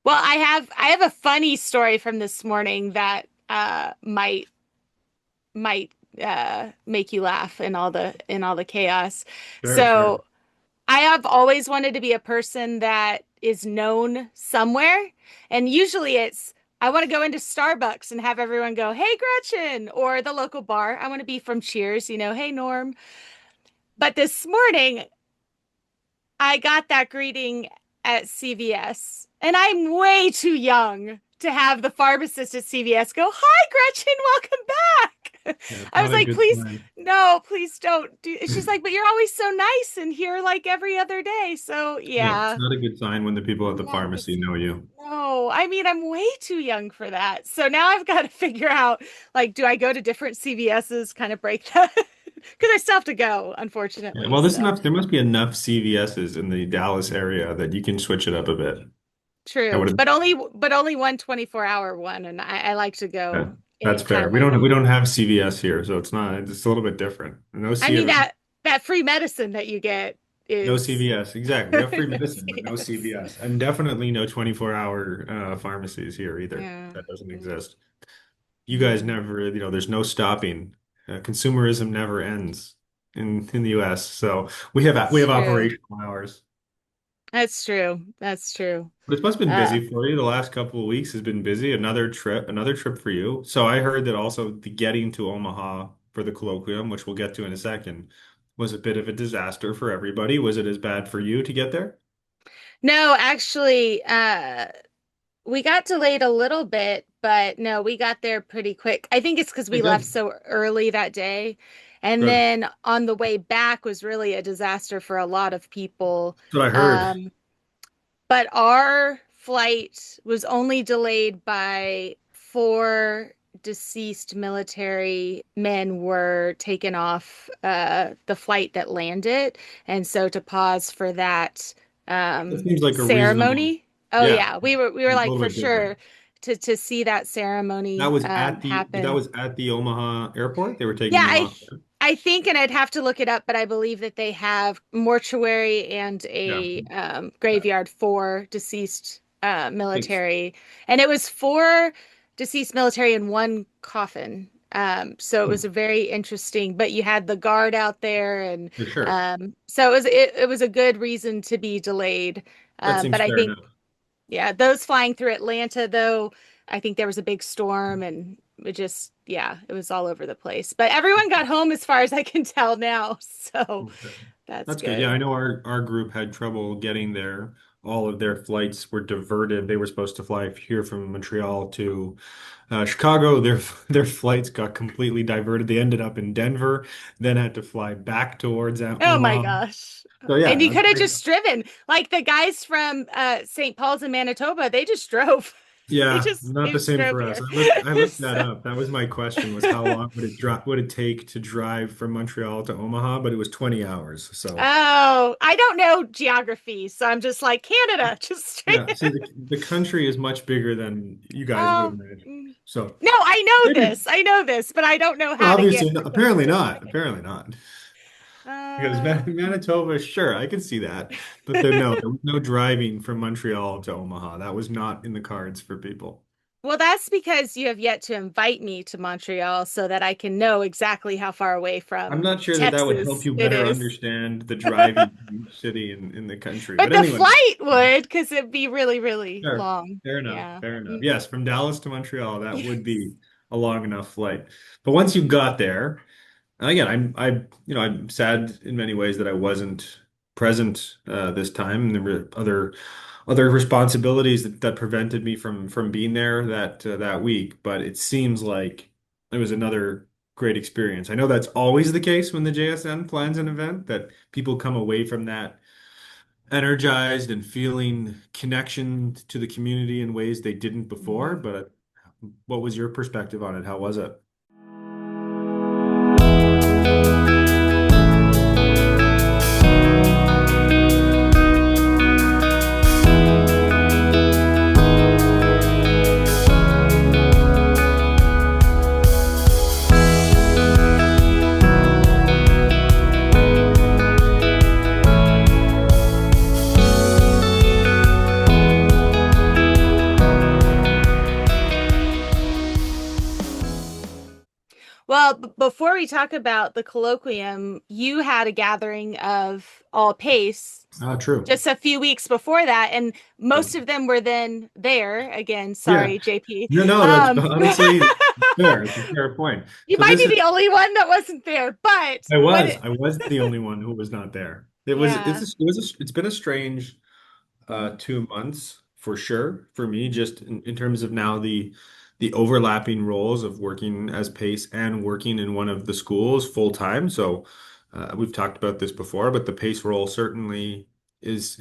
Well, I have a funny story from this morning that might make you laugh in all the chaos. Sure, sure. So I have always wanted to be a person that is known somewhere, and usually it's I want to go into Starbucks and have everyone go, "Hey, Gretchen," or the local bar. I want to be from Cheers, "Hey, Norm." But this morning I got that greeting at CVS, and I'm way too young to have the pharmacist at CVS go, "Hi, Gretchen, welcome back." Yeah, it's I was not a like, good "Please, sign. no, please don't do." She's like, "But you're always so nice and here like every other day." So, Yeah, it's yeah, not a good sign when the people at the not a good pharmacy know sign. you. No, I mean, I'm way too young for that. So now I've got to figure out, like, do I go to different CVS's, kind of break that? Because I still have to go, Yeah, unfortunately. well, there's So. enough. There must be enough CVS's in the Dallas area that you can switch it up a bit. I True, would. but only one 24-hour one, and I like to That, go that's in kind fair. of We like don't. a. We don't have CVS here, so it's not. It's a little bit different. No I mean C. that free medicine that you get No is CVS. Exactly. We have free medicine, but no yes. CVS, and definitely no 24-hour pharmacies here either. Yeah. That doesn't Mm, exist. You guys mm. never. There's no stopping. Consumerism never ends in the U.S. So we That's have true. operational hours. That's true. That's true. But it must have been Uh, busy for you. The last couple of weeks has been busy. Another trip for you. So I heard that also the getting to Omaha for the colloquium, which we'll get to in a second, was a bit of a disaster for everybody. Was it as bad for you to get there? no, actually, we got delayed a little bit, but no, we got there pretty quick. I think it's because Hey, we left good. so early that day. And Good. then on the way back was really a disaster for a lot of people. That's what I heard. Um, but our flight was only delayed by four deceased military men were taken off the flight that landed. And so to pause for that That seems like a reasonable, ceremony. Oh yeah, yeah, we were a like little for bit different. sure to see that ceremony That happen. was at the Omaha airport. They were taking Yeah, you I off. I think, and I'd have to look it up, but I believe that they have mortuary and Yeah. a Yeah. graveyard for deceased Thanks. military, and it was four deceased military in one coffin. So it Hmm. was a very interesting, but you had the guard out there, and For sure. so it was a good reason to be delayed. That But seems I fair think, enough. yeah, those flying through Atlanta, though, I think there was a big storm and it just, yeah, it was all over the place. But everyone got home as far as I can tell now. So Okay. that's That's good. Yeah, I good. know our group had trouble getting there. All of their flights were diverted. They were supposed to fly here from Montreal to Chicago. Their flights got completely diverted. They ended up in Denver, then had to fly back towards Oh my Omaha. gosh. So And you yeah, could have just driven. Like the guys from St. Paul's in Manitoba, they just drove. They yeah, just not they the just same drove for us. here. I looked that So, up. That was my question, was how long would it take to drive from Montreal to Omaha? But it was 20 hours. So oh, I don't know geography, so I'm just like Canada, just straight. yeah, see the country is much bigger than you guys would Oh, imagine. So no, I know maybe this. I know this, but I don't know well, how to obviously get from point apparently to not. point. Apparently not. Because Uh, Manitoba, sure, I can see that. But there was no driving from Montreal to Omaha. That was not in the cards for people. well, that's because you have yet to invite me to Montreal so that I can know exactly how far away I'm from not sure that that would help Texas you it better is. understand the driving from each city in the country. But But the anyway, flight would, because it'd be really, really sure. long. Fair enough. Yeah. Fair enough. Mm. Yes, from Dallas to Montreal, that would Yes. be a long enough flight. But once you got there, and again, I'm sad in many ways that I wasn't present this time. There were other responsibilities that prevented me from being there that week. But it seems like it was another great experience. I know that's always the case when the JSN plans an event, that people come away from that energized and feeling connection to the community in ways they didn't before. Mhm. But what was your perspective on it? How was it? Well, before we talk about the colloquium, you had a gathering of all PACE Ah, true. just a few weeks before that, and Yep. most of them were then there. Again, Yeah. sorry, JP. No, no, that's Um, honestly fair. It's a fair point. you So might this be is the only one that wasn't there, but what it, I was the only one who was not there. yeah. It's been a strange Mhm, 2 months for sure for me, just in terms of now the overlapping roles of working as PACE and working in one of the schools full time. So we've talked about this before, but the PACE role certainly is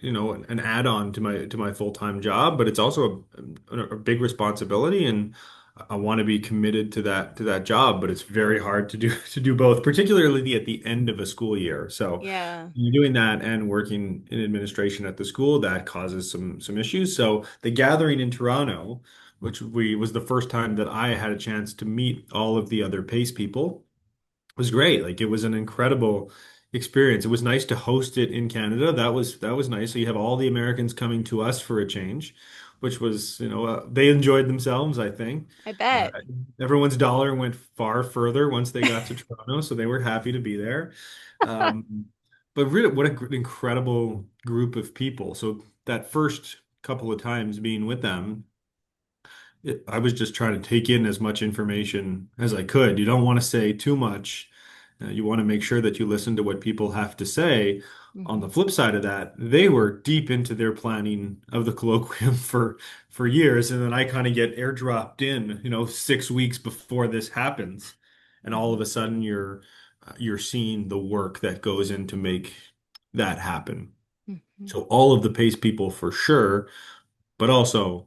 an add-on to my full-time job, but it's also a big responsibility, and I want to be committed to that job, but it's very hard to do to do both, particularly at the end of a school year. So yeah, you're doing that and working in administration at the school, that causes some issues. So the gathering in Toronto, which we was the first time that I had a chance to meet all of the other PACE people, was great. Like it was an incredible experience. It was nice to host it in Canada. That was nice. So you have all the Americans coming to us for a change, which was, they enjoyed themselves, I think. I Uh, bet. Everyone's dollar went far further once they got to Toronto, so they were happy to be there. Um, but really, what a incredible group of people. So that first couple of times being with them, I was just trying to take in as much information as I could. You don't want to say too much. You want to make sure that you listen to what people have to say. On the Mhm, flip side of that, they were deep into their planning of the colloquium for years, and then I kind of get airdropped in, 6 weeks before this happens, and all of mhm, a sudden you're seeing the work that goes in to make that happen. mhm, So all of the pace people for sure, but also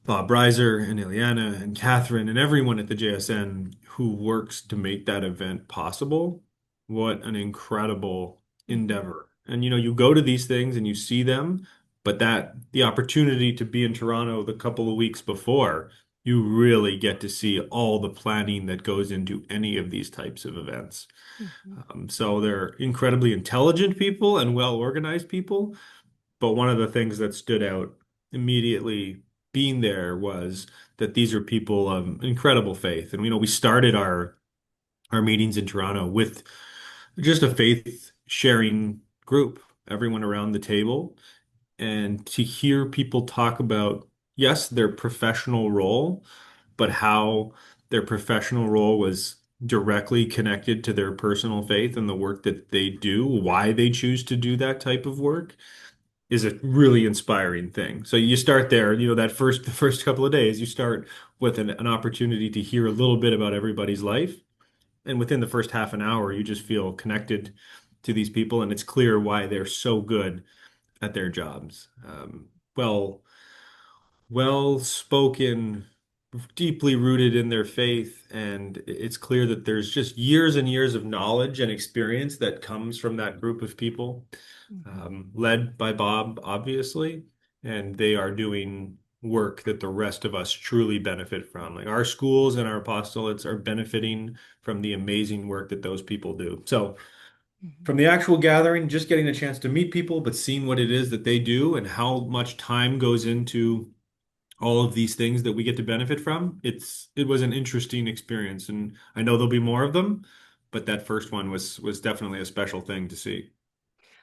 Bob Reiser and Ileana and Catherine and everyone at the JSN who works to make that event possible. What an incredible mhm, endeavor. And you go to these things and you see them, but that the opportunity to be in Toronto the couple of weeks before, you really get to see all the planning that goes into any of these types of events. mhm, So they're incredibly intelligent people and well organized people, but one of the things that stood out immediately being there was that these are people of incredible faith. And we started our meetings in Toronto with just a faith sharing group, everyone around the table, and to hear people talk about, yes, their professional role, but how their professional role was directly connected to their personal faith and the work that they do, why they choose to do that type of work is a really inspiring thing. So you start there, the first couple of days, you start with an opportunity to hear a little bit about everybody's life. And within the first half an hour, you just feel connected to these people, and it's clear why they're so good at their jobs. Well spoken, deeply rooted in their faith, and it's clear that there's just years and years of knowledge and experience that comes from that group of people, mhm, led by Bob, obviously, and they are doing work that the rest of us truly benefit from. Like our schools and our apostolates are benefiting from the amazing work that those people do. So, mhm. from the actual gathering, just getting a chance to meet people, but seeing what it is that they do and how much time goes into all of these things that we get to benefit from, it was an interesting experience, and I know there'll be more of them, but that first one was definitely a special thing to see.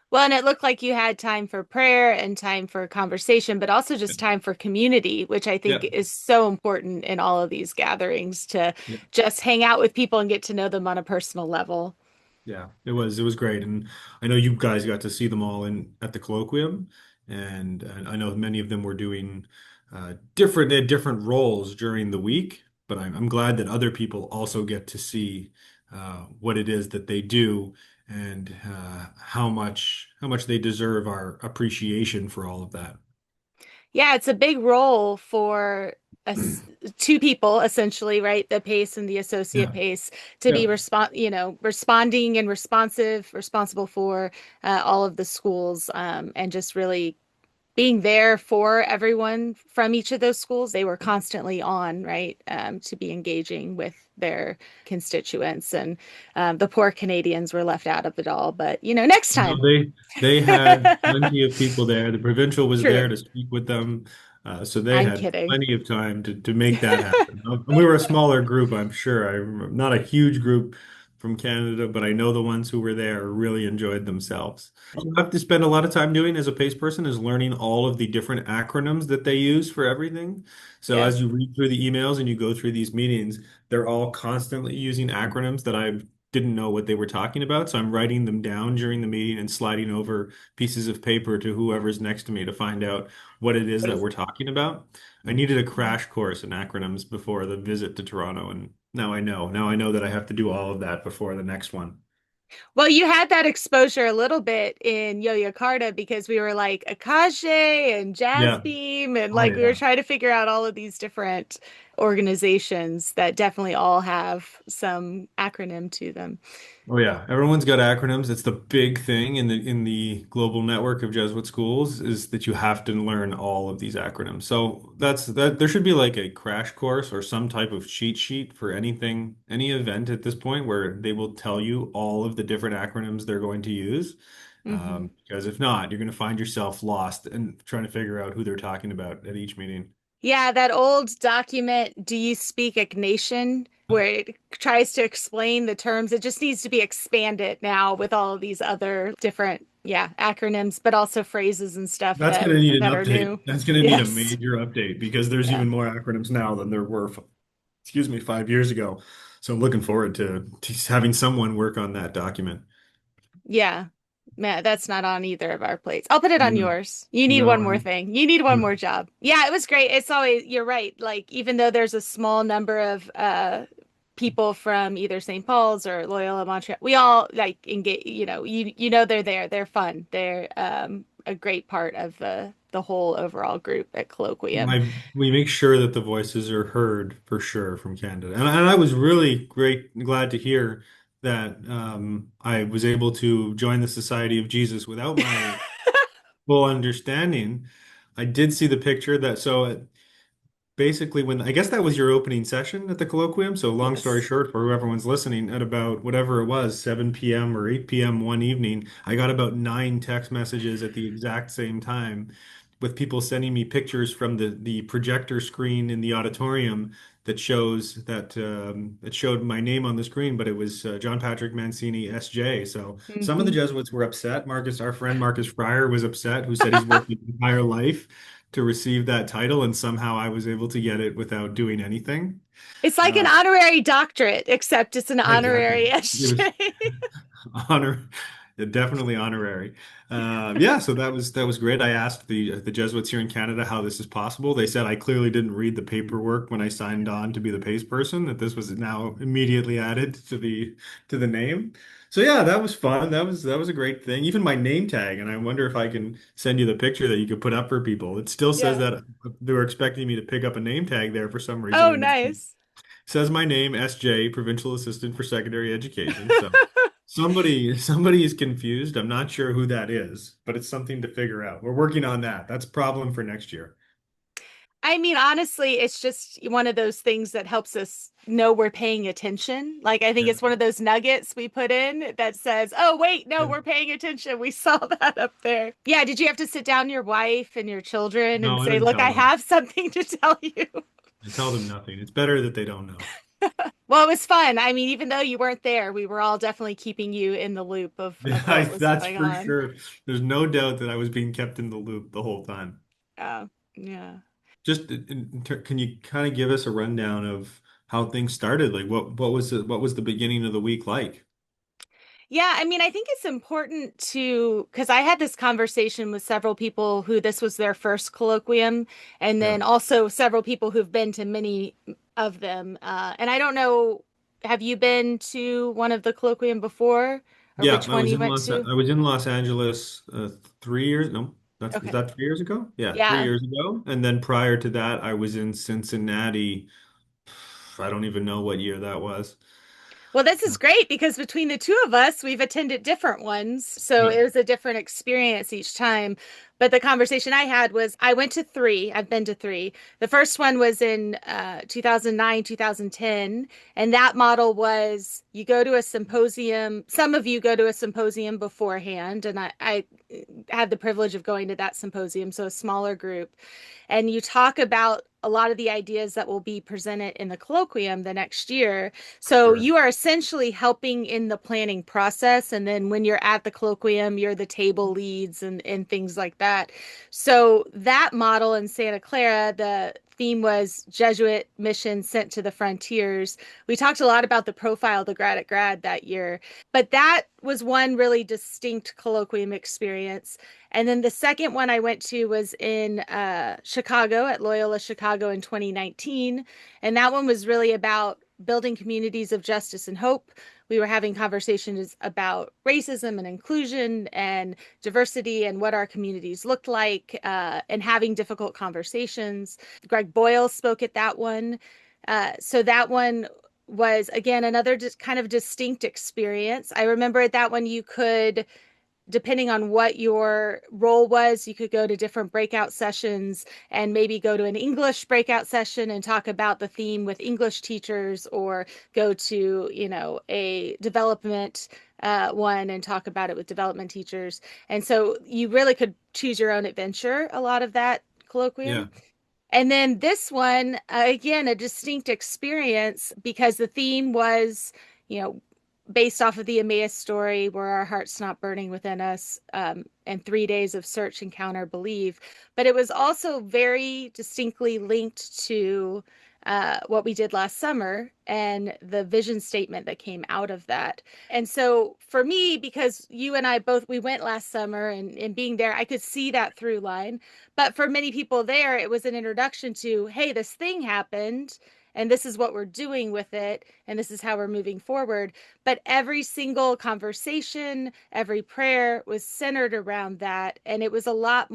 Well, and it looked like you had time for prayer and time for conversation, but also just time for community, which I think Yeah. is so important in all of these gatherings to Yeah. just hang out with people and get to know them on a personal level. Yeah, it was great, and I know you guys got to see them all in at the colloquium, and I know many of them were doing they had different roles during the week, but I'm glad that other people also get to see what it is that they do and how much they deserve our appreciation for all of that. Yeah, it's a big role for us, two people essentially, right? The pace and the associate Yeah, pace to be yeah. responding and responsible for all of the schools, and just really being there for everyone from each of those schools. They were constantly on, right, to be engaging with their constituents, and the poor Canadians were left out of it all. But next No, time. they had plenty of people there. The provincial was True. there to speak with them. So they I'm had kidding. plenty of time to make that happen. And we were a smaller group, I'm sure. Not a huge group from Canada, but I know the ones who were there really enjoyed themselves. You have to spend a lot of time doing as a PACE person is learning all of the different acronyms that they use for everything. So Yeah. as you read through the emails and you go through these meetings, they're all constantly using acronyms that I didn't know what they were talking about. So I'm writing them down during the meeting and sliding over pieces of paper to whoever's next to me to find out what it is What that is we're talking about. I needed a Mhm. crash course in acronyms before the visit to Toronto, and now I know. Now I know that I have to do all of that before the next one. Well, you had that exposure a little bit in Yogyakarta because we were like Akash and Jazz Yeah. Beam, and Oh like we were yeah. trying to figure out all of these different organizations that definitely all have some acronym to them. Oh yeah, everyone's got acronyms. It's the big thing in the global network of Jesuit schools is that you have to learn all of these acronyms. So that's that there should be like a crash course or some type of cheat sheet for anything, any event at this point where they will tell you all of the different acronyms they're going to use. Hmm. Because if not, you're going to find yourself lost and trying to figure out who they're talking about at each meeting. Yeah, that old document, Do You Speak Ignatian, where it tries to explain the terms. It just needs to be expanded now with all of these other different, yeah, acronyms, but also phrases and stuff That's going to need an that are update. new. That's going to need a Yes. major update because there's Yeah. even more acronyms now than there were, excuse me, 5 years ago. So I'm looking forward to having someone work on that document. Yeah. Man, that's not on either of our plates. I'll put it on No, yours. You need no, one more thing. You need one more no. job. Yeah, it was great. It's always, you're right. Like, even though there's a small number of people from either St. Paul's or Loyola Montreal, we all like engage, you know they're there. They're fun. They're a great part of the whole overall group at Colloquium. We make sure that the voices are heard for sure from Canada. And I was really glad to hear that I was able to join the Society of Jesus without my full understanding. I did see the picture that so basically when I guess that was your opening session at the colloquium. So long story Yes. short, for whoever's listening, at about whatever it was, 7 p.m. or 8 p.m. one evening, I got about 9 text messages at the exact same time with people sending me pictures from the projector screen in the auditorium that shows that it showed my name on the screen, but it was John Patrick Mancini, SJ. So some of the Hmm. Jesuits were upset. Marcus, our friend Marcus Fryer, was upset, who said he's worked his entire life to receive that title, and somehow I was able to get it without doing anything. It's like an Uh, honorary doctorate, except it's an exactly. honorary It was SJ. honor, definitely honorary. Yeah, so that was great. I asked the Jesuits here in Canada how this is possible. They said I clearly didn't read the paperwork when I signed on to be the PACE person, that this was now immediately added to the name. So yeah, that was fun. That was a great thing. Even my name tag, and I wonder if I can send you the picture that you could put up for people. It still says Yeah. that they were expecting me to pick up a name tag there for some reason, Oh, and it's nice. says my name, SJ, Provincial Assistant for Secondary Education. So somebody is confused. I'm not sure who that is, but it's something to figure out. We're working on that. That's a problem for next year. I mean, honestly, it's just one of those things that helps us know we're paying attention. Like, I think Yeah. it's one of those nuggets we put in that says, oh, wait, no, Yeah. we're paying attention. We saw that up there. Yeah. Did you have to sit down your wife and your children and No, I say, didn't look, tell I them. have something to tell you? I tell them nothing. It's better that they don't know. Well, it was fun. I mean, even though you weren't there, we were all definitely keeping you in the loop of what was That's going for on. sure. There's no doubt that I was being kept in the loop the whole time. Yeah. Just can you kind of give us a rundown of how things started? Like what was the beginning of the week like? Yeah, I mean, I think it's important to, because I had this conversation with several people who this was their first colloquium, and Yeah. then also several people who've been to many of them. And I don't know, have you been to one of the colloquium before, or Yeah, which one you went to? I was in Los Angeles 3 years. No, is Okay. that 3 years ago? Yeah, three Yeah. years ago. And then prior to that, I was in Cincinnati. I don't even know what year that was. Well, this is great because between the two of us, we've attended different ones. So Yeah, it was a different experience each time. But the conversation I had was I went to three. I've been to three. The first one was in 2009, 2010. And that model was you go to a symposium. Some of you go to a symposium beforehand. And I had the privilege of going to that symposium. So a smaller group. And you talk about a lot of the ideas that will be presented in the colloquium the next year. So sure. you are essentially helping in the planning process. And then when you're at the colloquium, you're the table leads and things like that. So that model in Santa Clara, the theme was Jesuit mission sent to the frontiers. We talked a lot about the profile of the grad at grad that year, but that was one really distinct colloquium experience. And then the second one I went to was in Chicago at Loyola Chicago in 2019. And that one was really about building communities of justice and hope. We were having conversations about racism and inclusion and diversity and what our communities looked like and having difficult conversations. Greg Boyle spoke at that one. So that one was, again, another just kind of distinct experience. I remember at that one, you could depending on what your role was, you could go to different breakout sessions and maybe go to an English breakout session and talk about the theme with English teachers, or go to, a development one and talk about it with development teachers. And so you really could choose your own adventure, a lot of that Yeah. colloquium. And then this one, again, a distinct experience because the theme was, you know, based off of the Emmaus story, where our heart's not burning within us, and 3 days of search, encounter, believe. But it was also very distinctly linked to what we did last summer and the vision statement that came out of that. And so for me, because you and I both, we went last summer and being there, I could see that through line. But for many people there, it was an introduction to, hey, this thing happened and this is what we're doing with it and this is how we're moving forward. But every single conversation, every prayer was centered around that. And it was a lot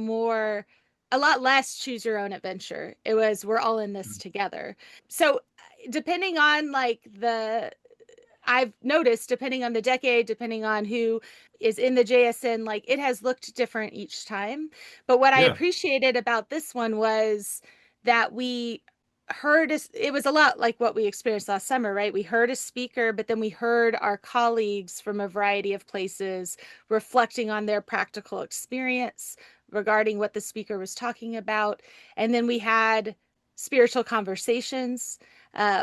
less choose your own adventure. It was, we're all in this together. So depending on like I've noticed, depending on the decade, depending on who is in the JSN, like it has looked different each time. But what I Yeah. appreciated about this one was that we heard, it was a lot like what we experienced last summer, right? We heard a speaker, but then we heard our colleagues from a variety of places reflecting on their practical experience regarding what the speaker was talking about. And then we had spiritual conversations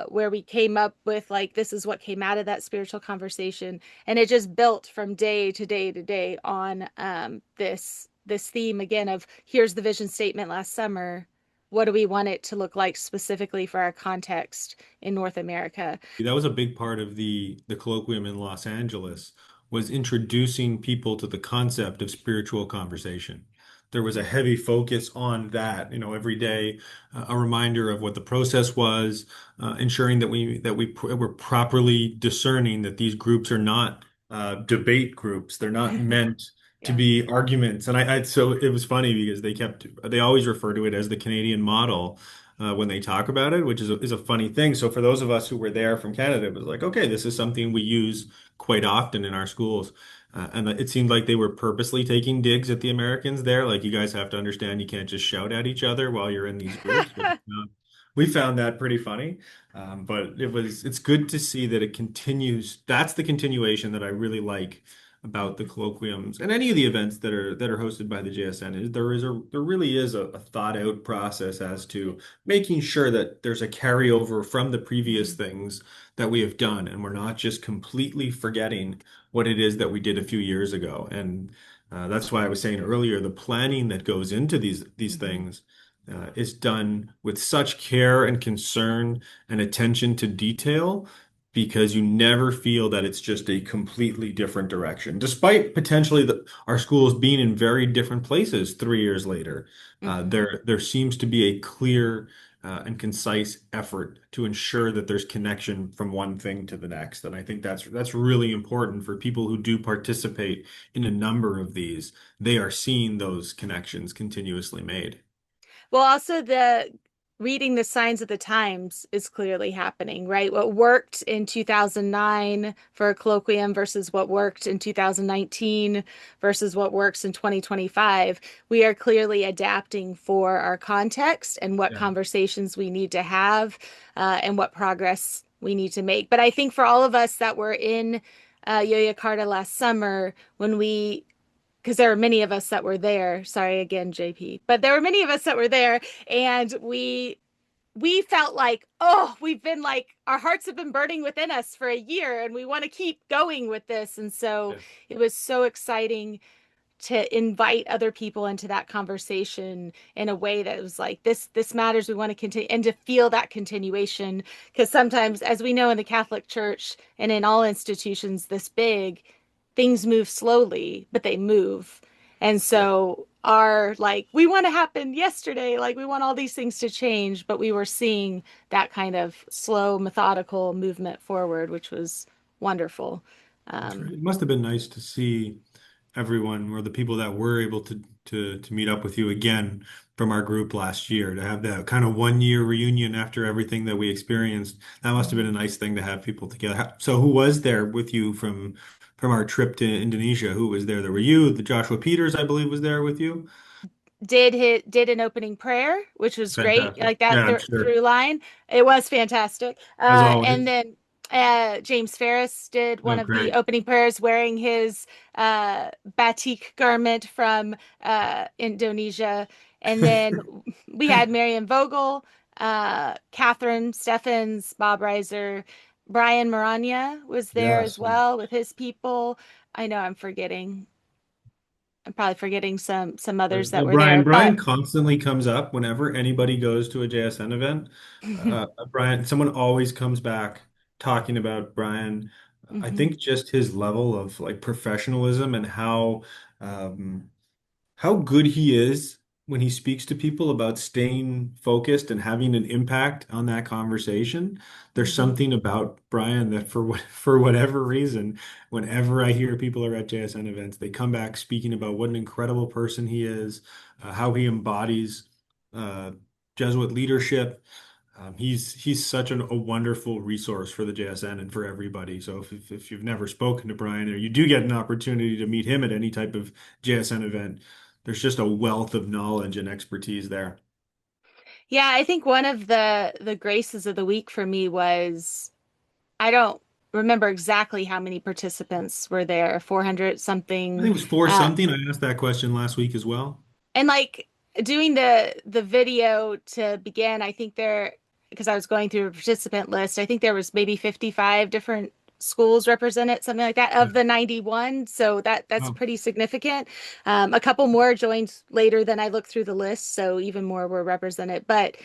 where we came up with like this is what came out of that spiritual conversation, and it just built from day to day to day on this theme again of here's the vision statement last summer. What do we want it to look like specifically for our context in North America? That was a big part of the colloquium in Los Angeles, was introducing people to the concept of spiritual conversation. There was a heavy focus on that, every day, a reminder of what the process was, ensuring we're properly discerning that these groups are not debate groups. They're not meant to Yeah. be arguments. And so it was funny because they always refer to it as the Canadian model when they talk about it, which is a funny thing. So for those of us who were there from Canada, it was like, okay, this is something we use quite often in our schools. And it seemed like they were purposely taking digs at the Americans there. Like, you guys have to understand, you can't just shout at each other while you're in these groups. But we found that pretty funny. But it's good to see that it continues. That's the continuation that I really like about the colloquiums and any of the events that are hosted by the JSN. Is there really is a thought out process as to making sure that there's a carryover from the previous Mhm. things that we have done, and we're not just completely forgetting what it is that we did a few years ago. And that's why I was saying earlier, the planning that goes into these Mhm. things is done with such care and concern and attention to detail, because you never feel that it's just a completely different direction, despite potentially our schools being in very different places 3 years later. Mhm. There seems to be a clear and concise effort to ensure that there's connection from one thing to the next. And I think that's really important for people who do participate in a number of these. They are seeing those connections continuously made. Well, also reading the signs of the times is clearly happening, right? What worked in 2009 for a colloquium versus what worked in 2019 versus what works in 2025. We are clearly adapting for our context and what Yeah. conversations we need to have, and what progress we need to make. But I think for all of us that were in Yogyakarta last summer, when we because there are many of us that were there. Sorry again, JP, but there were many of us that were there, and we felt like, oh, we've been like our hearts have been burning within us for a year, and we want to keep going with this. And so Yeah. it was so exciting to invite other people into that conversation in a way that was like this matters, we want to continue, and to feel that continuation, because sometimes, as we know, in the Catholic Church and in all institutions this big, things move slowly, but they move. And Yeah. so our like we want to happen yesterday, like we want all these things to change, but we were seeing that kind of slow methodical movement forward, which was wonderful. That's right. um, It must have been nice to see everyone or the people that were able to meet up with you again from our group last year, to have that kind of 1 year reunion after everything that we experienced. That must have been a nice thing to have people together. So who was there with you from our trip to Indonesia? Who was there? There were you, the Joshua Peters, I believe, was there with you. did an opening prayer, which was great, Fantastic. like that Yeah, I'm sure. through line. It was fantastic. As And always. then James Ferris did one Oh, of the great. opening prayers wearing his batik garment from Indonesia. And then we had Marian Vogel, Catherine Steffens, Bob Reiser, Brian Maranya was there as Yes. well with his people. I know I'm probably forgetting some others that No, were there, Brian but constantly comes up whenever anybody goes to a JSN event. Someone always comes back talking about Brian. I Mhm. think just his level of like professionalism and um, how good he is when he speaks to people about staying focused and having an impact on that conversation. There's Mhm. something about Brian that for whatever reason, whenever I hear people are at JSN events, they come back speaking about what an incredible person he is, how he embodies uh, Jesuit leadership. He's such a wonderful resource for the JSN and for everybody. So if you've never spoken to Brian, or you do get an opportunity to meet him at any type of JSN event, there's just a wealth of knowledge and expertise there. Yeah, I think one of the graces of the week for me was, I don't remember exactly how many participants were there, 400 I something. think it was four Uh, something. I asked that question last week as well. and like doing the video to begin, I think there, because I was going through a participant list, I think there was maybe 55 different schools represented, something like that, Yeah. of the 91. So that's Oh, pretty significant. A couple more joined later than I looked through the list, so even more were represented. But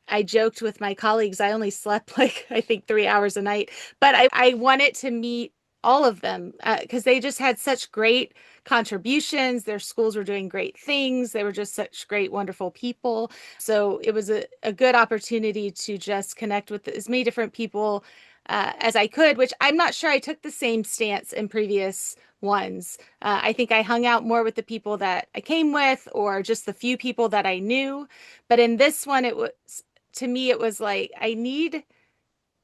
I joked with my colleagues, I only slept like I think 3 hours a night, but I wanted to meet all of them because they just had such great contributions. Their schools were doing great things. They were just such great, wonderful people. So it was a good opportunity to just connect with as many different people as I could, which I'm not sure I took the same stance in previous ones. I think I hung out more with the people that I came with or just the few people that I knew. But in this one, it was, to me, it was like, I need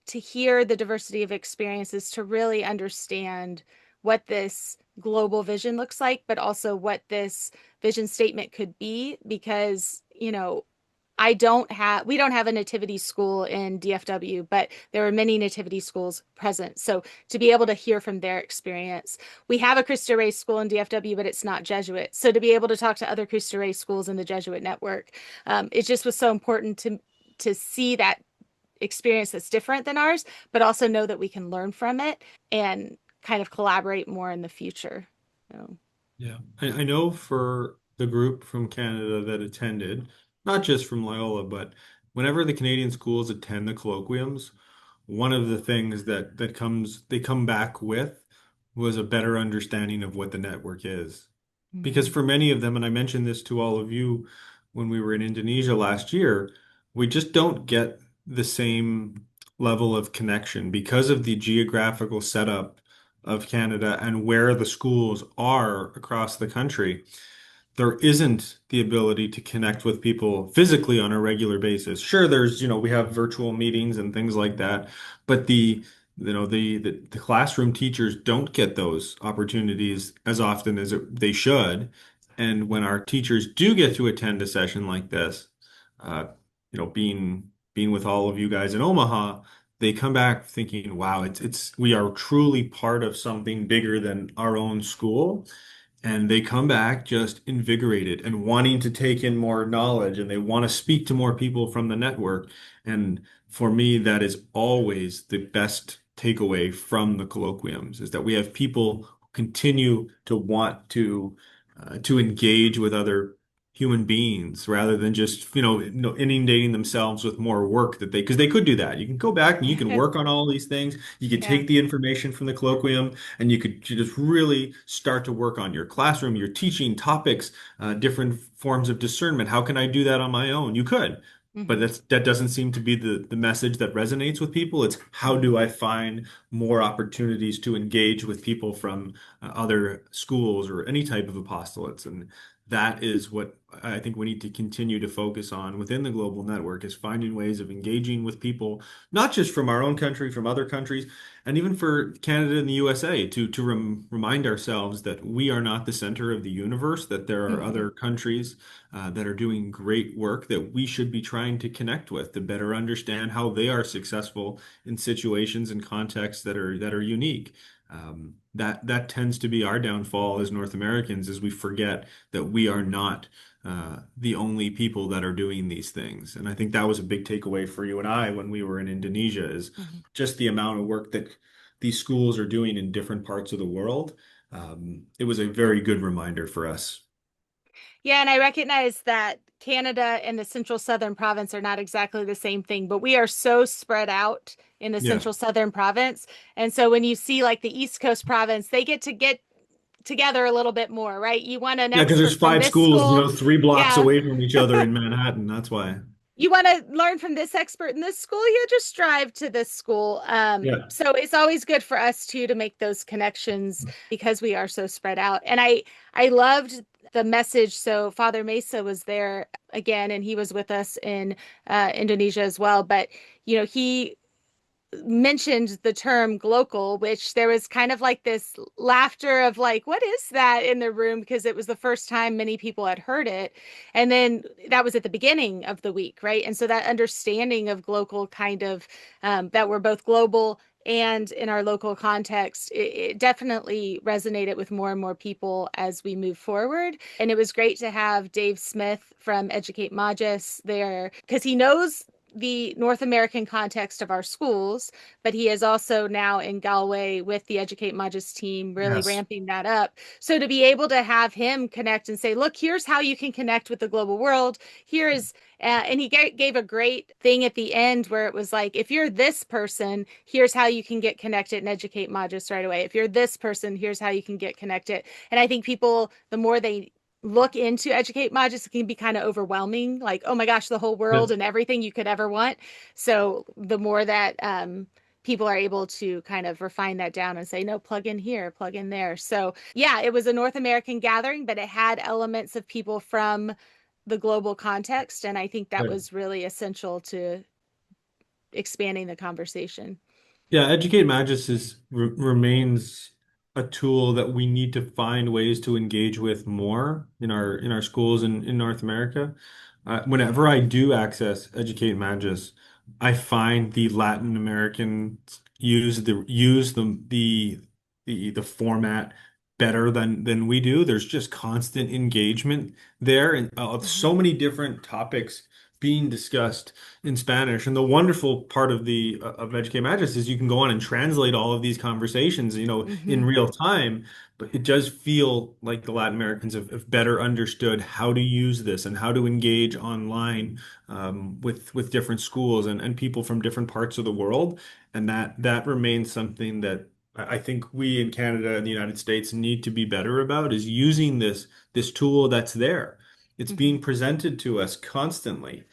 to hear the diversity of experiences to really understand what this global vision looks like, but also what this vision statement could be. Because, we don't have a nativity school in DFW, but there are many nativity schools present. So to be able to hear from their experience, we have a Cristo Rey school in DFW, but it's not Jesuit. So to be able to talk to other Cristo Rey schools in the Jesuit network, it just was so important to see that experience that's different than ours, but also know that we can learn from it and kind of collaborate more in the future. So, yeah. I know for the group from Canada that attended, not just from Loyola, but whenever the Canadian schools attend the colloquiums, one of the things that comes they come back with was a better understanding of what the network is. Because mhm, for many of them, and I mentioned this to all of you when we were in Indonesia last year, we just don't get the same level of connection because of the geographical setup of Canada and where the schools are across the country. there isn't the ability to connect with people physically on a regular basis. Sure, we have virtual meetings and things like that, but the classroom teachers don't get those opportunities as often as they should. And when our teachers do get to attend a session like this, uh, being with all of you guys in Omaha, they come back thinking, wow, we are truly part of something bigger than our own school. And they come back just invigorated and wanting to take in more knowledge, and they want to speak to more people from the network. And for me, that is always the best takeaway from the colloquiums, is that we have people who continue to want to engage with other human beings rather than just, inundating themselves with more work because they could do that. You can go back and you can work on all these things. You could Yeah. take the information from the colloquium and you could just really start to work on your classroom, your teaching topics, different forms of discernment. How can I do that on my own? You could, but Hmm. that doesn't seem to be the message that resonates with people. It's how do I find more opportunities to engage with people from other schools or any type of apostolates. And that is what I think we need to continue to focus on within the global network, is finding ways of engaging with people, not just from our own country, from other countries, and even for Canada and the USA, to remind ourselves that we are not the center of the universe, that there are Hmm. other countries that are doing great work that we should be trying to connect with to better understand how they are successful in situations and contexts that are unique. That tends to be our downfall as North Americans, is we forget that we are not the only people that are doing these things. And I think that was a big takeaway for you and I when we were in Indonesia, is Hmm. just the amount of work that these schools are doing in different parts of the world. It was a very good reminder for us. Yeah, and I recognize that Canada and the central southern province are not exactly the same thing, but we are so spread out in the Yeah. central southern province. And so when you see like the East Coast province, they get together a little bit more, right? You want an Yeah, because there's expert from five this schools, school. 3 blocks Yeah. away from each other in Manhattan. That's why. You want to learn from this expert in this school, you just drive to this school. Yeah. So it's always good for us too to make those connections because we are so spread out. And I loved the message. So Father Mesa was there again, and he was with us in Indonesia as well. But he mentioned the term glocal, which there was kind of like this laughter of like, what is that in the room? Because it was the first time many people had heard it. And then that was at the beginning of the week, right? And so that understanding of glocal kind of that we're both global and in our local context, it definitely resonated with more and more people as we move forward. And it was great to have Dave Smith from Educate Magis there because he knows the North American context of our schools, but he is also now in Galway with the Educate Magis team, really Yes. ramping that up. So to be able to have him connect and say, look, here's how you can connect with the global world. Here is, and he gave a great thing at the end where it was like, if you're this person, here's how you can get connected and educate Magis right away. If you're this person, here's how you can get connected. And I think people, the more they look into Educate Magis, it can be kind of overwhelming, like, oh my gosh, the whole Yeah. world and everything you could ever want. So the more that people are able to kind of refine that down and say, no, plug in here, plug in there. So yeah, it was a North American gathering, but it had elements of people from the global context. And I think that Good. was really essential to expanding the conversation. Yeah, Educate Magis remains a tool that we need to find ways to engage with more in our schools in North America. Whenever I do access Educate Magis, I find the Latin Americans use the format better than we do. There's just constant engagement there, and of Mhm. so many different topics being discussed in Spanish. And the wonderful part of Educate Magis is you can go on and translate all of these conversations, in Mhm. real time. But it does feel like the Latin Americans have better understood how to use this and how to engage online, with different schools and people from different parts of the world. And that remains something that I think we in Canada and the United States need to be better about, is using this tool that's there. It's Mhm. being presented to us constantly.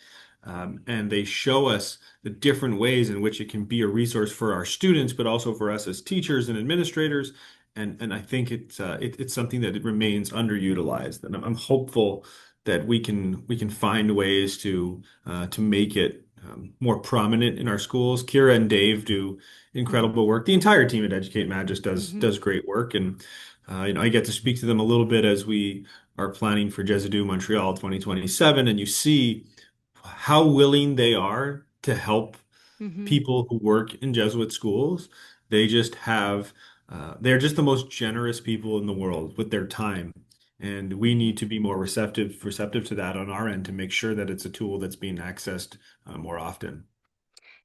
And they show us the different ways in which it can be a resource for our students, but also for us as teachers and administrators. And I think it's something that it remains underutilized, and I'm hopeful that we can find ways to make it more prominent in our schools. Kira and Dave do Mhm. incredible work. The entire team at Educate Magis Mhm. does great work, and I get to speak to them a little bit as we are planning for Jesudo Montreal 2027, and you see how willing they are to help Mhm. people who work in Jesuit schools. They just have, they're just the most generous people in the world with their time. And we Mhm. need to be more receptive to that on our end to make sure that it's a tool that's being accessed more often.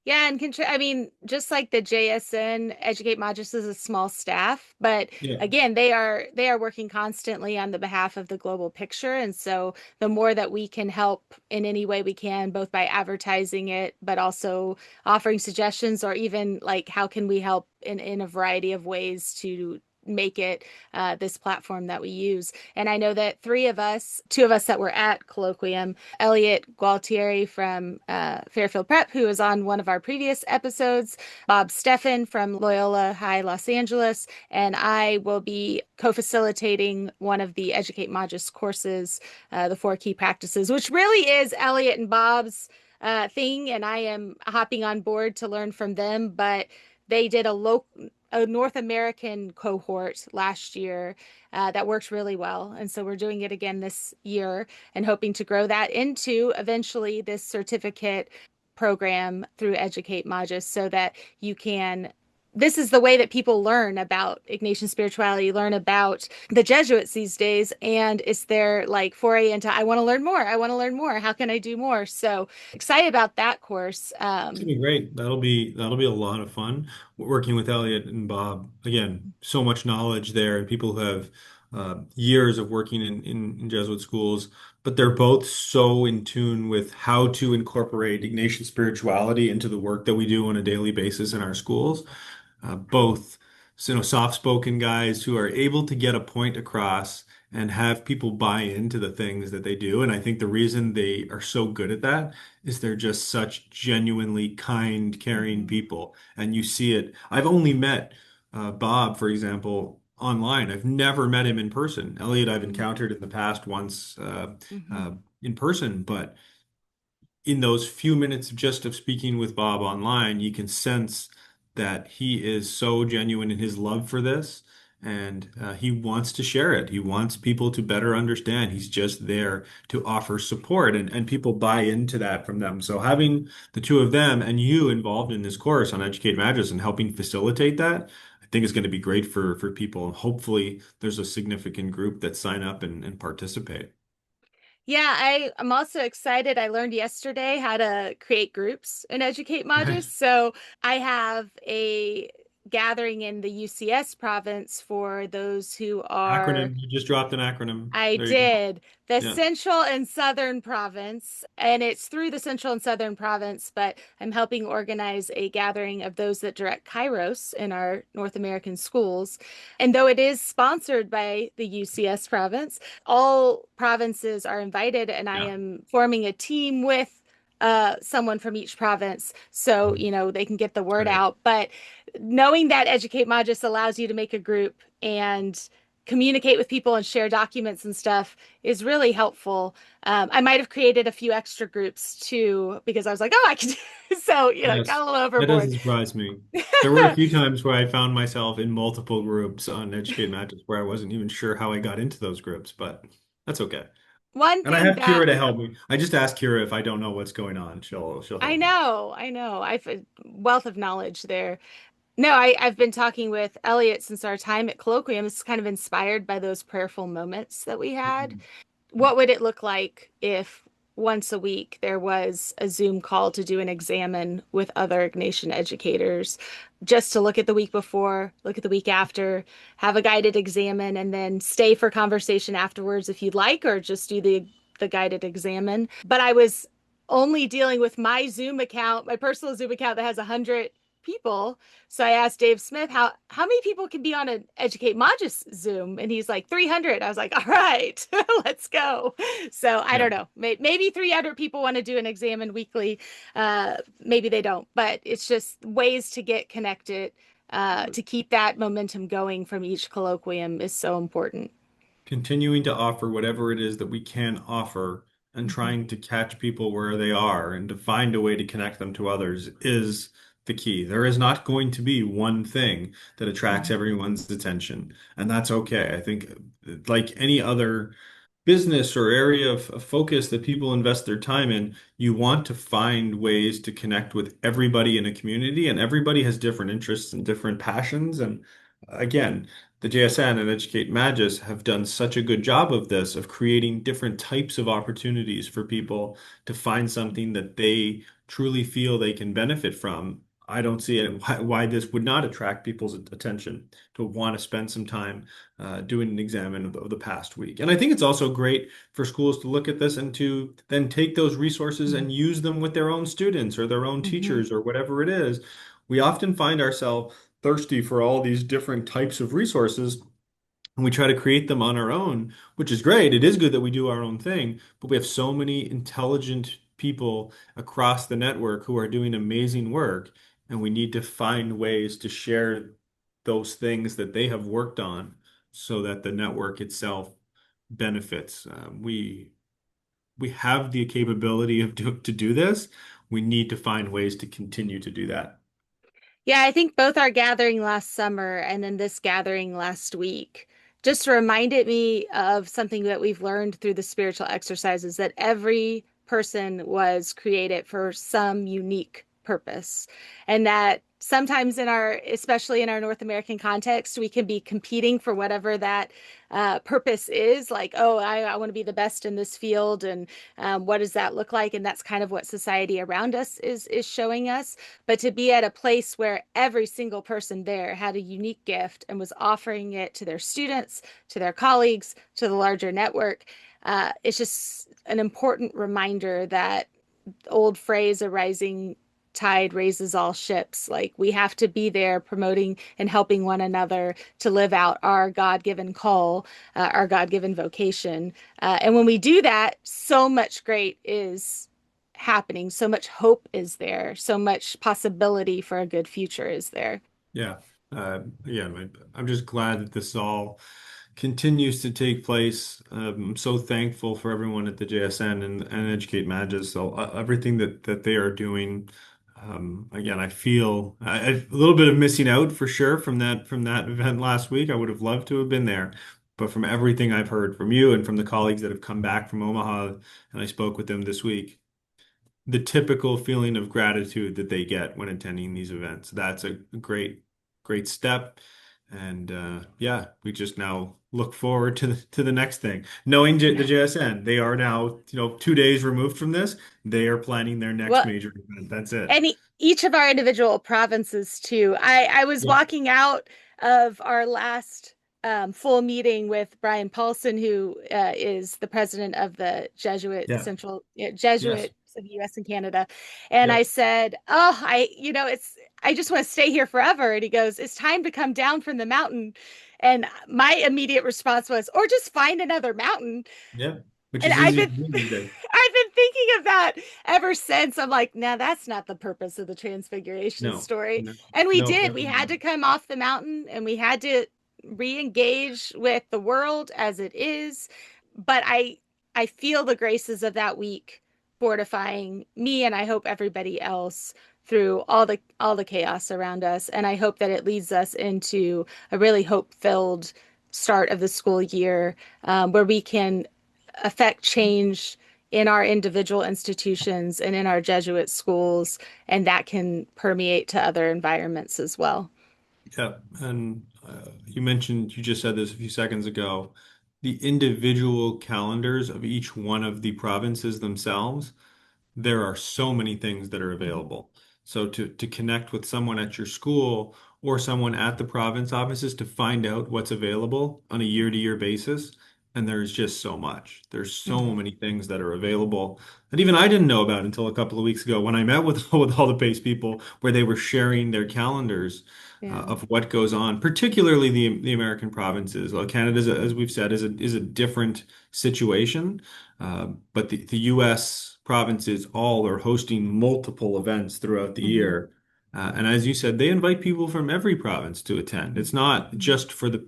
Yeah, and I mean, just like the JSN Educate Magis is a small staff, but Yeah. again, they are working constantly on the behalf of the global picture, and so the more that we can help in any way we can, both by advertising it, but also offering suggestions, or even like how can we help in a variety of ways to make it this platform that we use. And I know that three of us, two of us that were at Colloquium, Elliot Gualtieri from Fairfield Prep, who was on one of our previous episodes, Bob Steffen from Loyola High Los Angeles, and I will be co-facilitating one of the Educate Magis courses, the four key practices, which really is Elliot and Bob's thing, and I am hopping on board to learn from them. But they did a North American cohort last year that worked really well, and so we're doing it again this year and hoping to grow that into eventually this certificate program through Educate Magis so that you can. This is the way that people learn about Ignatian spirituality, learn about the Jesuits these days, and it's their like foray into I want to learn more. I want to learn more. How can I do more? So excited about that course. It's gonna be great. That'll be a lot of fun working with Elliot and Bob. Again, so much knowledge there, and people who have years of working in Jesuit schools, but they're both so in tune with how to incorporate Ignatian spirituality into the work that we do on a daily basis in our schools. Both, soft-spoken guys who are able to get a point across and have people buy into the things that they do. And I think the reason they are so good at that is they're just such genuinely kind, caring Mhm. people. And you see it. I've only met Bob, for example, online. I've never met him in person. Elliot, I've Mhm. encountered in the past once Mhm. uh, in person, but in those few minutes just of speaking with Bob online, you can sense that he is so genuine in his love for this, and he wants to share it. He wants people to better understand. He's just there to offer support, and people buy into that from them. So having the two of them and you involved in this course on Educate Magis and helping facilitate that, I think is going to be great for people. And hopefully, there's a significant group that sign up and participate. Yeah, I'm also excited. I learned yesterday how to create groups and Educate Magis. Right. So I have a gathering in the UCS province for those who are Acronym. You just dropped an acronym. I There you go. did the Yeah. Central and Southern Province, and it's through the Central and Southern Province, but I'm helping organize a gathering of those that direct Kairos in our North American schools. And though it is sponsored by the UCS province, all provinces are invited, and I Yeah. am forming a team with someone from each province so they can get the word Great. out. But knowing that Educate Magis allows you to make a group and communicate with people and share documents and stuff is really helpful. I might have created a few extra groups too because I was like, oh, I can. So got Yes. a little That overboard. doesn't surprise me. There were a few times where I found myself in multiple groups on Educate Matches where I wasn't even sure how I got into those groups, but that's okay. One And I thing have Kira that to help me. I just ask Kira if I don't know what's going on. She'll I help me. know, I know, I've a wealth of knowledge there. No, I've been talking with Elliot since our time at Colloquium. It's kind of inspired by those prayerful moments that we had. Mhm. What would it look like if once a week there was a Zoom call to do an examine with other Ignatian educators, just to look at the week before, look at the week after, have a guided examine, and then stay for conversation afterwards if you'd like, or just do the guided examine. But I was only dealing with my Zoom account, my personal Zoom account that has 100 people. So I asked Dave Smith how many people can be on an Educate Magis Zoom, and he's like 300. I was like, all right, let's go. So I Yeah. don't know. Maybe 300 people want to do an examine weekly. Maybe they don't, but it's just ways to get connected to keep that momentum going from each colloquium is so important. Continuing to offer whatever it is that we can offer and Mhm. trying to catch people where they are and to find a way to connect them to others is the key. There is not going to be one thing that attracts Mhm. everyone's attention, and that's okay. I think, like any other business or area of focus that people invest their time in, you want to find ways to connect with everybody in a community, and everybody has different interests and different passions. And again, the JSN and Educate Magis have done such a good job of this, of creating different types of opportunities for people to find something that they truly feel they can benefit from. I don't see it why this would not attract people's attention to want to spend some time doing an exam of the past week. And I think it's also great for schools to look at this and to then take those resources and use them with their own students or their own Mhm. teachers or whatever it is. We often find ourselves thirsty for all these different types of resources. And we try to create them on our own, which is great. It is good that we do our own thing, but we have so many intelligent people across the network who are doing amazing work, and we need to find ways to share those things that they have worked on so that the network itself benefits. We have the capability to do this. We need to find ways to continue to do that. Yeah, I think both our gathering last summer and then this gathering last week just reminded me of something that we've learned through the spiritual exercises, that every person was created for some unique purpose. And that sometimes especially in our North American context, we can be competing for whatever that purpose is. Like, oh, I want to be the best in this field. And what does that look like? And that's kind of what society around us is showing us. But to be at a place where every single person there had a unique gift and was offering it to their students, to their colleagues, to the larger network, it's just an important reminder that old phrase, a rising tide raises all ships. Like we have to be there promoting and helping one another to live out our God-given call, our God-given vocation. And when we do that, so much great is happening. So much hope is there. So much possibility for a good future is there. Yeah. Yeah, I'm just glad that this all continues to take place. I'm so thankful for everyone at the JSN and Educate Magis, so everything that they are doing. Again, I feel a little bit of missing out for sure from that event last week. I would have loved to have been there, but from everything I've heard from you and from the colleagues that have come back from Omaha, and I spoke with them this week, the typical feeling of gratitude that they get when attending these events. That's a great step. And yeah, we just now look forward to the next thing. Knowing the Yeah. JSN, they are now, 2 days removed from this. They are planning their next Well, major event. That's it. and each of our individual provinces too. I was Yeah. walking out of our last full meeting with Brian Paulson, who is the president of the Yeah. Yes. Jesuits of the U.S. and Canada, and I Yep. said, "Oh, I just want to stay here forever." And he goes, "It's time to come down from the mountain." And my immediate response was, "Or just find another mountain." Yep. Which And is easy to do these days. I've been thinking of that ever since. I'm like, nah, that's not the purpose of the transfiguration No. story. No. And we No, did. We definitely had not. to come off the mountain and we had to re-engage with the world as it is. But I feel the graces of that week fortifying me and I hope everybody else through all the chaos around us. And I hope that it leads us into a really hope-filled start of the school year, where we can affect change in our individual institutions and in our Jesuit schools, and that can permeate to other environments as well. Yeah, and you just said this a few seconds ago. The individual calendars of each one of the provinces themselves, there are so many things that are Mhm. available. So to connect with someone at your school or someone at the province offices to find out what's available on a year-to-year basis, and there's just so much. There's so Mhm. many things that are available that even I didn't know about until a couple of weeks ago when I met with with all the PACE people, where they were sharing their calendars Yeah. of what goes on, particularly the American provinces. Well, Canada, as we've said, is a different situation. But the U.S. provinces all are hosting multiple events throughout the Mhm. year. And as you said, they invite people from every province to attend. It's not just for the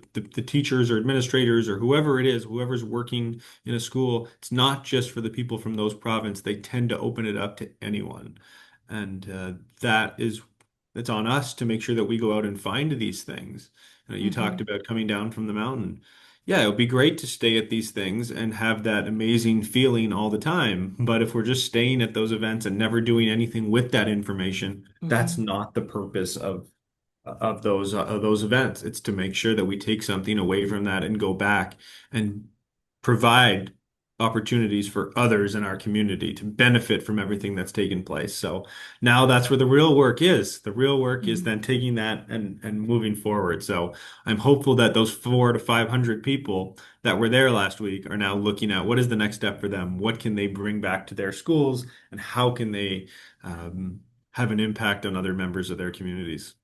teachers or administrators or whoever it is, whoever's working in a school. It's not just for the people from those provinces. They tend to open it up to anyone. And that is, it's on us to make sure that we go out and find these things. You talked Hmm. about coming down from the mountain. Yeah, it would be great to stay at these things and have that amazing feeling all the time. But if we're just staying at those events and never doing anything with that information, that's Hmm. not the purpose of those events. It's to make sure that we take something away from that and go back and provide opportunities for others in our community to benefit from everything that's taken place. So now that's where the real work is. The real work is Hmm. then taking that and moving forward. So I'm hopeful that those 400 to 500 people that were there last week are now looking at what is the next step for them? What can they bring back to their schools, and how can they have an impact on other members of their communities?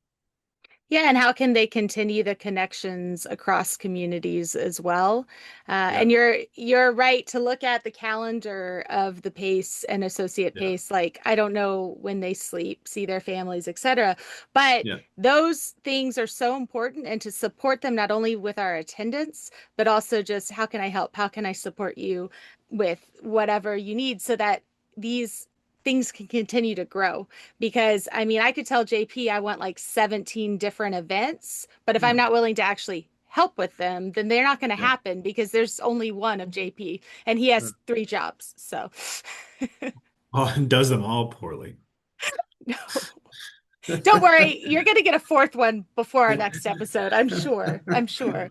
Yeah, and how can they continue the connections across communities as well? Yeah, And you're right to look at the calendar of the PACE and associate yeah, PACE. Like I don't know when they sleep, see their families, etc. But yeah. those things are so important, and to support them not only with our attendance, but also just how can I help? How can I support you with whatever you need so that these things can continue to grow? Because I mean, I could tell JP I want like 17 different events, but if I'm Yeah. not willing to actually help with them, then they're not going to Yeah. happen because there's only one of JP and he Yeah. has three jobs. So, Oh, and does them all poorly. no, don't worry. You're going to get a fourth one before our next episode. I'm sure. I'm sure.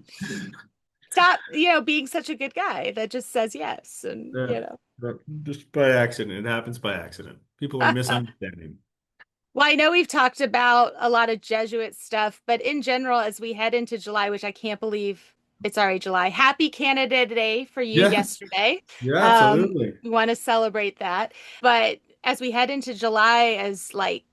Stop, being such a good guy that just says yes. And, Yeah. But just by accident. It happens by accident. People are misunderstanding. Well, I know we've talked about a lot of Jesuit stuff, but in general, as we head into July, which I can't believe it's already July, happy Canada Day for you Yes. yesterday. Yeah, absolutely. We want to celebrate that. But as we head into July, as like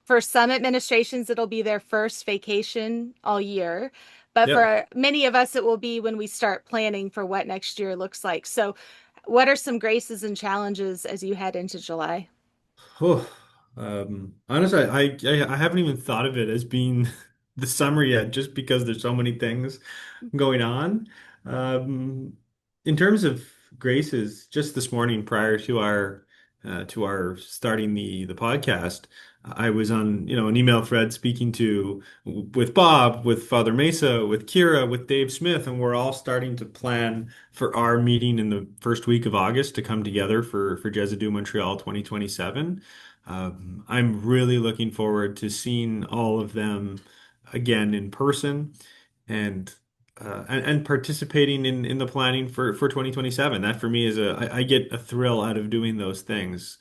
for some administrations, it'll be their first vacation all year. But Yep. for many of us, it will be when we start planning for what next year looks like. So, what are some graces and challenges as you head into July? Oh, honestly, I haven't even thought of it as being the summer yet, just because there's so many things going on. Um, in terms of graces, just this morning prior to our starting the podcast, I was on, an email thread speaking to with Bob, with Father Mesa, with Kira, with Dave Smith, and we're all starting to plan for our meeting in the first week of August to come together for Jesudo Montreal 2027. I'm really looking forward to seeing all of them again in person and and participating in the planning for 2027. That for me is I get a thrill out of doing those things.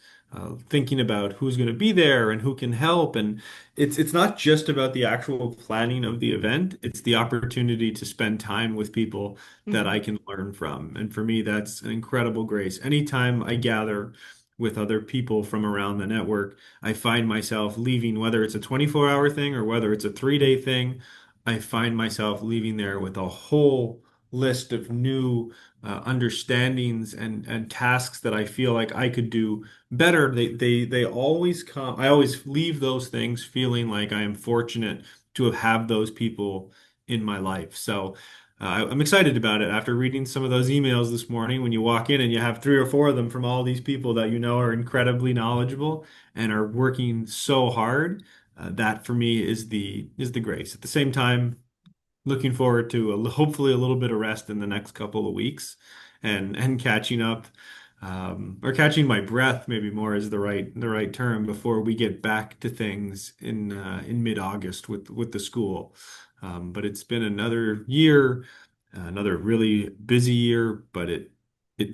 Thinking about who's going to be there and who can help, and it's not just about the actual planning of the event. It's the opportunity to spend time with people that I Mhm. can learn from, and for me, that's an incredible grace. Anytime I gather with other people from around the network, I find myself leaving, whether it's a 24-hour thing or whether it's a 3-day thing. I find myself leaving there with a whole list of new understandings and tasks that I feel like I could do better. They always come. I always leave those things feeling like I am fortunate to have those people in my life. So I'm excited about it. After reading some of those emails this morning, when you walk in and you have 3 or 4 of them from all these people that you know are incredibly knowledgeable and are working so hard. That for me is the grace. At the same time, looking forward to hopefully a little bit of rest in the next couple of weeks, and catching up, or catching my breath maybe more is the right term before we get back to things in mid-August with the school. But it's been another year, another really busy year, but it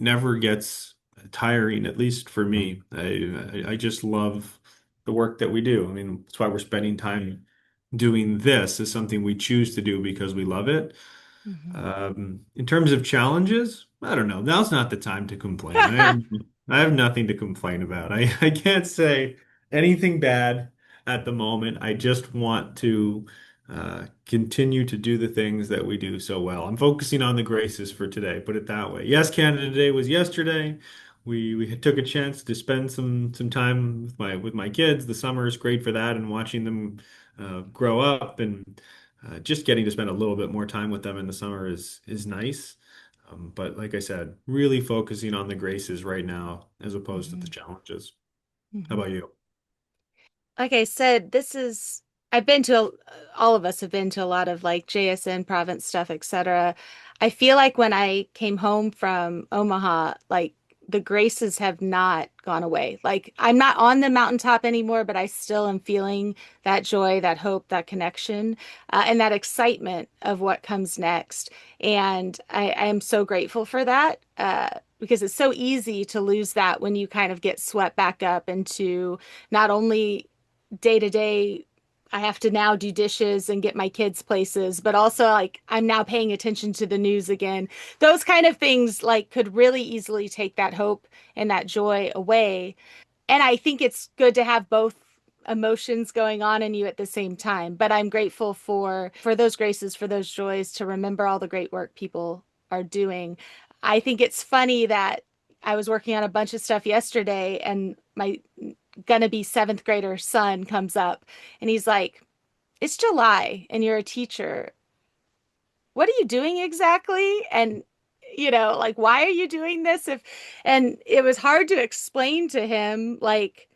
never gets tiring, at least for me. I just love the work that we do. I mean, that's why we're spending time doing this, is something we choose to do because we love it. Mhm. In terms of challenges, I don't know. Now's not the time to complain. I have nothing to complain about. I can't say anything bad at the moment. I just want to continue to do the things that we do so well. I'm focusing on the graces for today, put it that way. Yes, Canada Day was yesterday. we took a chance to spend some time with my kids. The summer is great for that, and watching them grow up, and just getting to spend a little bit more time with them in the summer is nice. But like I said, really focusing on the graces right now as opposed to the Mhm. challenges. How Mhm. about you? Like I said, I've been to, all of us have been to a lot of like JSN province stuff, etc. I feel like when I came home from Omaha, like the graces have not gone away. Like I'm not on the mountaintop anymore, but I still am feeling that joy, that hope, that connection, and that excitement of what comes next. And I am so grateful for that. Because it's so easy to lose that when you kind of get swept back up into not only day to day, I have to now do dishes and get my kids places, but also like I'm now paying attention to the news again. Those kind of things like could really easily take that hope and that joy away. And I think it's good to have both emotions going on in you at the same time. But I'm grateful for those graces, for those joys, to remember all the great work people are doing. I think it's funny that I was working on a bunch of stuff yesterday and my gonna be seventh grader son comes up and he's like, "It's July and you're a teacher. What are you doing exactly?" And like, why are you doing this? If And it was hard to explain to him, like,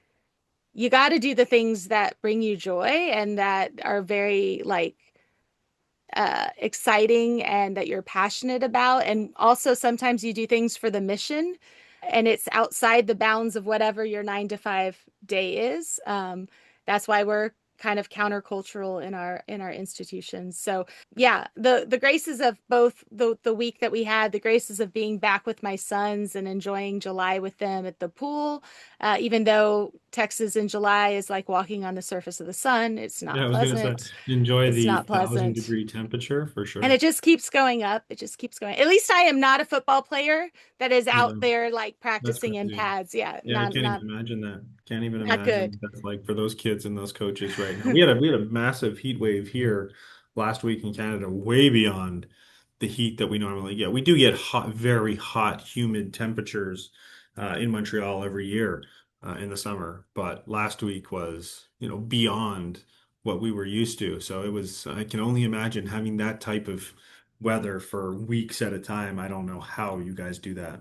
you got to do the things that bring you joy and that are very like exciting and that you're passionate about. And also, sometimes you do things for the mission and it's outside the bounds of whatever your 9 to 5 day is. That's why we're kind of countercultural in our institutions. So yeah, the graces of both the week that we had, the graces of being back with my sons and enjoying July with them at the pool, even though Texas in July is like walking on the surface of the sun. It's Yeah, not I was gonna say, pleasant. enjoy It's the not 1,000 pleasant. degree temperature for And sure. it just keeps going up. It just keeps going. At least I am not a football player that is out No, there like that's practicing in crazy. pads. Yeah, Yeah, I not can't even not imagine that. Can't even not imagine good. what that's like for those kids and those coaches right now. We had a massive heat wave here last week in Canada, way beyond the heat that we normally get. We do get hot, very hot, humid temperatures in Montreal every year in the summer, but last week was, beyond what we were used to. So it was, I can only imagine having that type of weather for weeks at a time. I don't know how you guys do that.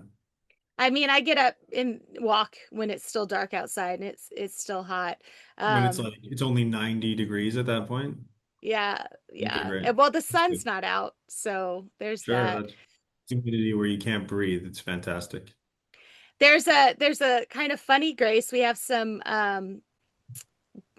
I mean, I get up and walk when it's still dark outside and it's still hot. When it's Um, like it's only 90 degrees at that point. yeah, Okay, yeah. great. Well, the That's sun's good. not out, so there's Sure, that. that's humidity where you can't breathe. It's fantastic. There's a kind of funny grace. We have some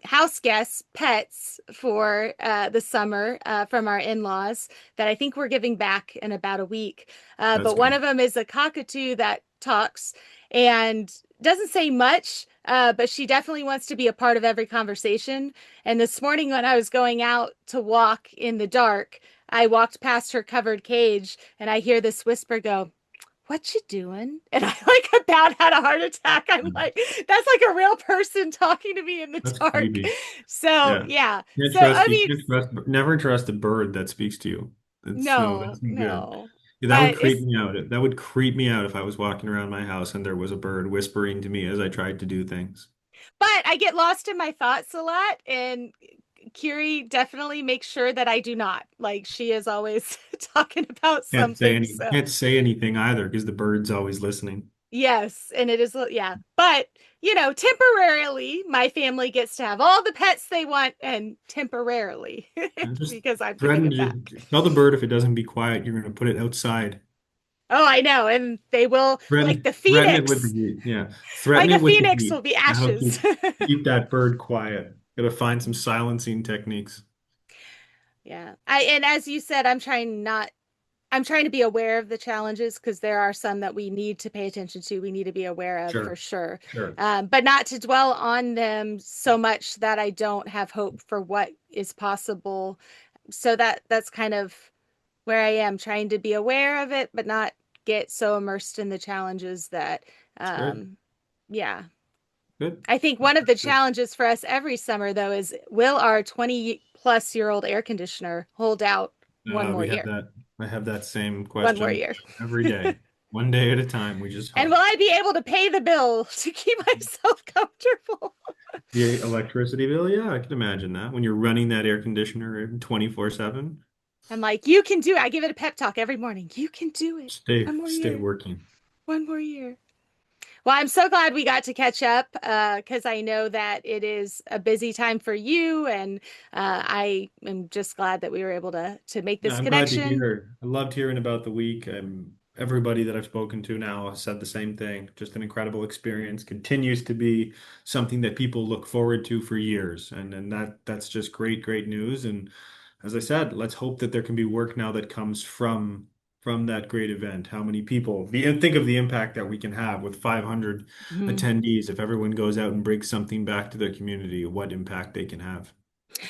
house guests, pets for the summer from our in-laws that I think we're giving back in about a week. That's But one good. of them is a cockatoo that talks and doesn't say much, but she definitely wants to be a part of every conversation. And this morning, when I was going out to walk in the dark, I walked past her covered cage and I hear this whisper go, "What you doing?" And I like about had a heart attack. I'm like, that's like a real person talking to me in the That's dark. creepy. So Yeah. yeah. Can't So trust I you mean, can't trust never trust a bird that speaks to you. It's no, no, that's no good. no. Yeah, that would But creep it's me out. That would creep me out if I was walking around my house and there was a bird whispering to me as I tried to do things. but I get lost in my thoughts a lot, and Curie definitely makes sure that I do not. Like she is always talking about something. So Can't say anything either because the bird's always listening. yes, and it is, yeah. But, temporarily, my family gets to have all the pets they want, and temporarily, And just because I'm giving threaten it back. to tell the bird if it doesn't be quiet, you're going to put it outside. Oh, I know. And they will, like the Threaten it with the phoenix, heat. Yeah, threaten like a it with the phoenix will heat. be That'll ashes. keep that bird quiet. Gotta find some silencing techniques. Yeah. And as you said, I'm trying to be aware of the challenges because there are some that we need to pay attention to. We need to be aware of for Sure, sure. sure. But not to dwell on them so much that I don't have hope for what is possible. So that's kind of where I am, trying to be aware of it, but not get so immersed in the challenges that, It's great. um, yeah. Good. I think That's one of the good. challenges for us every summer, though, is will our 20-plus-year-old air conditioner hold out one more We have year? that. I have that same One more question year. every day. One day at a time. We just And will hope. I be able to pay the bill to keep myself comfortable? The electricity bill, yeah, I can imagine that when you're running that air conditioner 24/7. I'm like, you can do it. I give it a pep talk every morning. You can do it. Stay One more stay year. working. One more year. Well, I'm so glad we got to catch up because I know that it is a busy time for you, and I am just glad that we were able to make Yeah, this I'm glad to connection. hear. I loved hearing about the week. Everybody that I've spoken to now has said the same thing. Just an incredible experience. Continues to be something that people look forward to for years. And that's just great news. And as I said, let's hope that there can be work now that comes from that great event. How many people, think of the impact that we can have with 500 Mhm. attendees if everyone goes out and brings something back to their community, what impact they can have.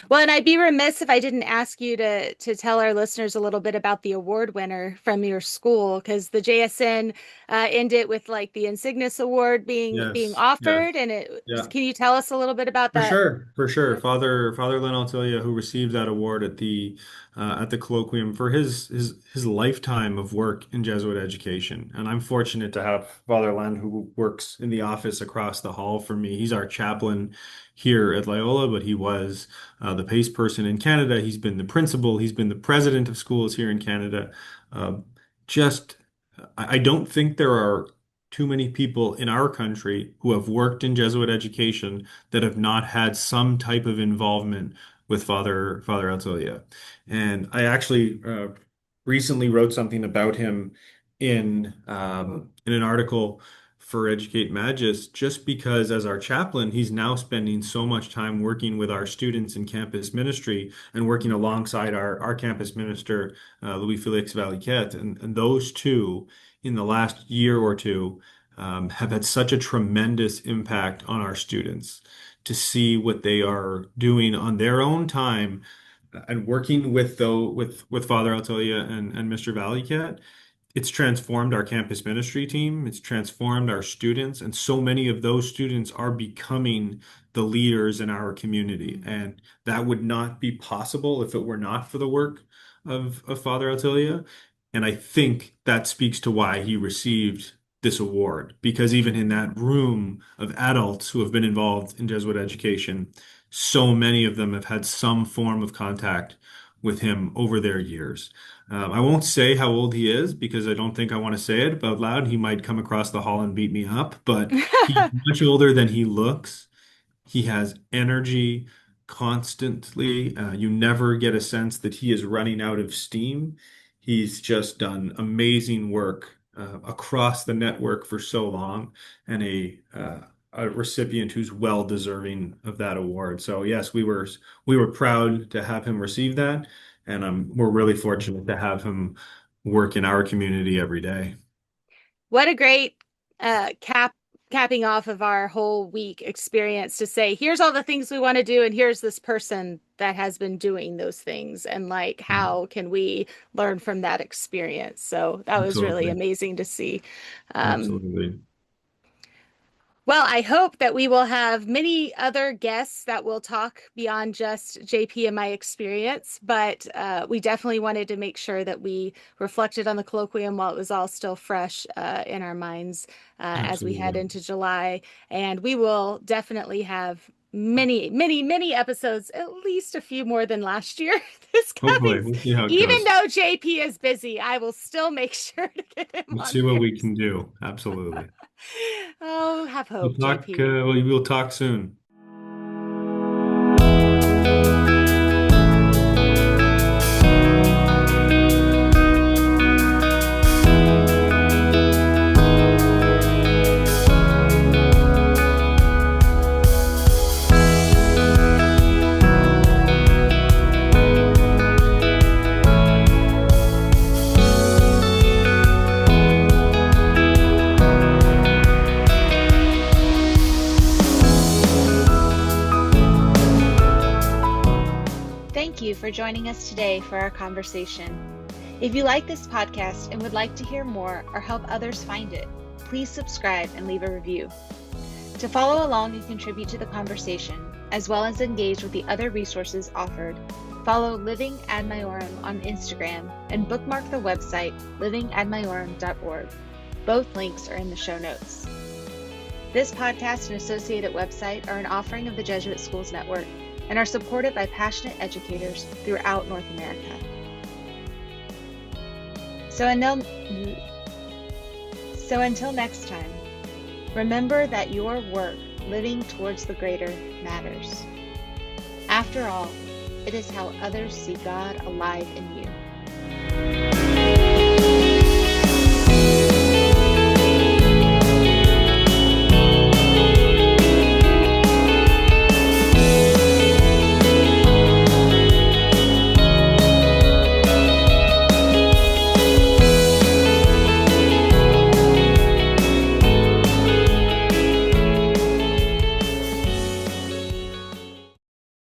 Well, and I'd be remiss if I didn't ask you to tell our listeners a little bit about the award winner from your school, because the JSN ended with like the Insignis Award being Yes, yes. offered, and it Yeah. can you tell us a little bit about For that? sure, for sure. Award? Father Len Altilia, who received that award at the colloquium for his lifetime of work in Jesuit education, and I'm fortunate to have Father Len, who works in the office across the hall from me. He's our chaplain here at Loyola, but he was the PACE person in Canada. He's been the principal. He's been the president of schools here in Canada. Uh, just, I don't think there are too many people in our country who have worked in Jesuit education that have not had some type of involvement with Father Attilia. And I actually recently wrote something about him in an article for Educate Magis, just because as our chaplain, he's now spending so much time working with our students in campus ministry and working alongside our campus minister, Louis Felix Valiquette. And those two, in the last year or two, have had such a tremendous impact on our students to see what they are doing on their own time and working with Father Altolia and Mr. Valleycat. It's transformed our campus ministry team. It's transformed our students, and so many of those students are becoming the leaders in our community. And that would not be possible if it were not for the work of Father Altolia. And I think that speaks to why he received this award, because even in that room of adults who have been involved in Jesuit education, so many of them have had some form of contact with him over their years. I won't say how old he is because I don't think I want to say it out loud. He might come across the hall and beat me up, but he's much older than he looks. He has energy constantly. You never get a sense that he is running out of steam. He's just done amazing work across the network for so long, and a recipient who's well deserving of that award. So yes, we were proud to have him receive that, and we're really fortunate to have him work in our community every day. What a great capping off of our whole week experience to say, here's all the things we want to do, and here's this person that has been doing those things, and like, how can we learn from that experience? So that was really Absolutely. amazing to see. Um, Absolutely. well, I hope that we will have many other guests that will talk beyond just JP and my experience, but we definitely wanted to make sure that we reflected on the colloquium while it was all still fresh in our minds as we head Absolutely. into July. And we will definitely have many episodes, at least a few more than last year. This coming, Hopefully, we'll see how it even goes. though JP is busy, I will still make sure to get him We'll on see what there. we can do. Absolutely. Oh, have hope, JP. We'll talk soon. Thank you for joining us today for our conversation. If you like this podcast and would like to hear more or help others find it, please subscribe and leave a review. To follow along and contribute to the conversation, as well as engage with the other resources offered, follow Living Ad Maiorem on Instagram and bookmark the website livingadmaiorem.org. Both links are in the show notes. This podcast and associated website are an offering of the Jesuit Schools Network and are supported by passionate educators throughout North America. So until next time, remember that your work living towards the greater matters. After all, it is how others see God alive in you.